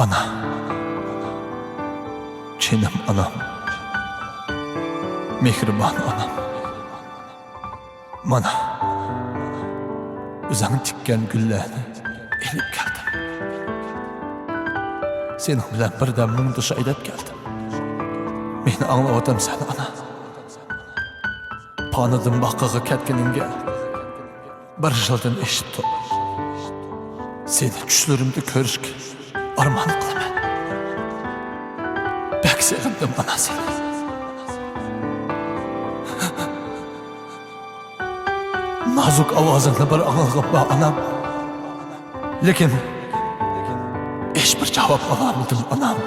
Ana, Çinim anam, mehriban anam. Mana, o'zing tikkan gullarni ilib keldim. Sening bilan birdan mungdush aylab keldim. Meni anglayotamsan ana. Panadan baqqaga ketganingga bir yildan eshitdim. Seni tushlarimda ko'rishga armon qilaman. Bak sevdim ana seni. Nazuk ovozingni bir angladim anam. Lekin hech bir javob ololmadim anam.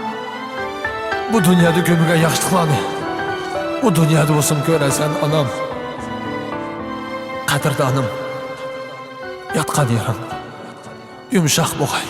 Bu dunyoda ko'migan yaxshiliklarni bu dunyoda o'zim ko'rasan anam. Qadrdonim, yotgan yerim yumshoq bo'g'ay.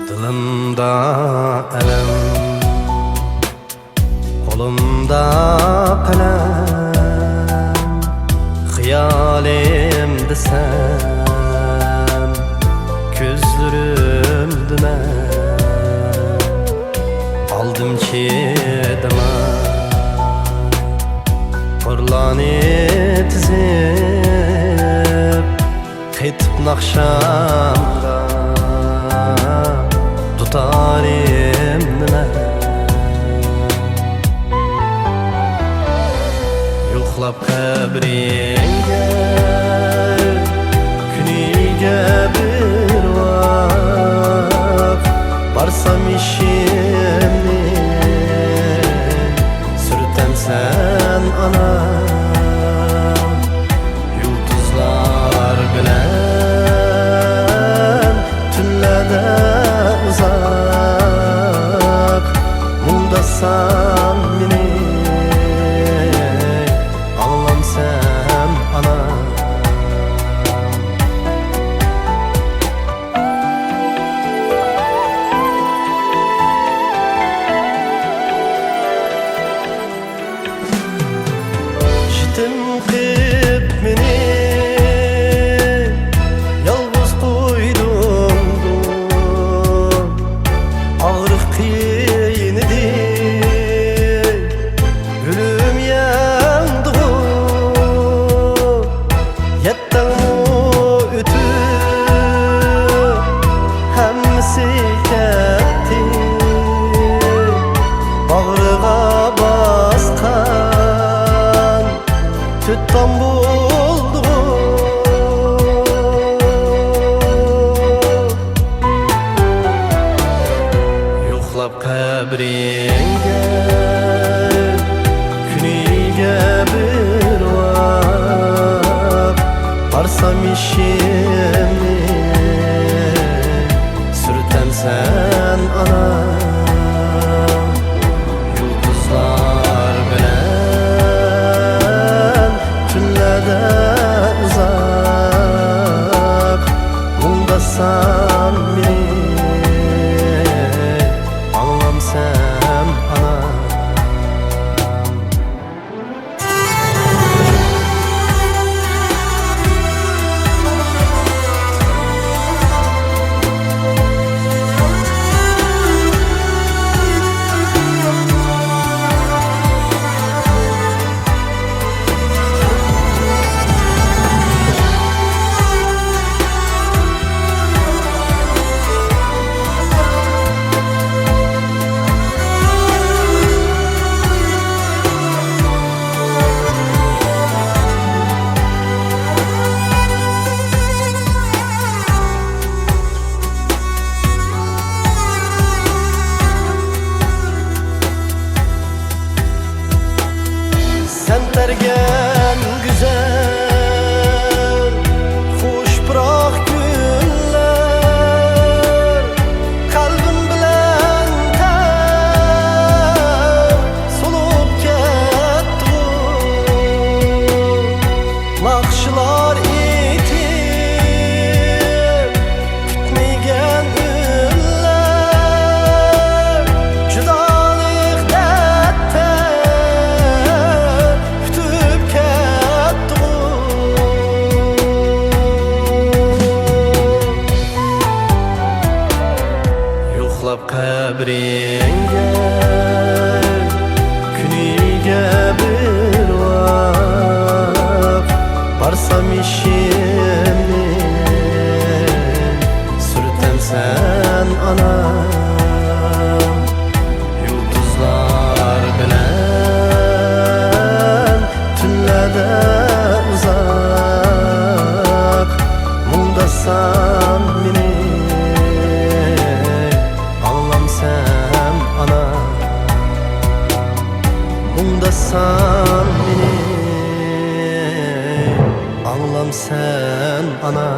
Dilimda elem, kolumda kalem, hayalimde sen, gözlerimde ben, aldım çiğdeme, fırlanı tizip, kaytıp nakşamda, tutarım nime yo'qlab qabringga kuniga bir vaqt borsam ishimni surtamsan anam yulduzlar bilan tunlarda uzak mundasan meni ağlamsam ana jitim qilib meni yolg'iz qo'yding ağrıq qiyin idi gülüm yandı yettin ötüp hemmisi ketti bağrığa baskan tuttan buldu yo'qlab qabringga kuniga bir vaqt borsam ishimni surtamsan anam yulduzlar bilan tunlarda uzak mundasan meni ağlamsam anam geçken güzel hoş bırak günler kalbim bilen ter solup ketdi nakşılar itip kütmegen günler judalık dertte kütüp ketdi yo'qlab qabringga kuniga bir vaqt barsam ishimni surtansan anam yulduzlar bilan tunlarda uzaq mundasan meni anlamsan ana mundasan meni anlamsan ana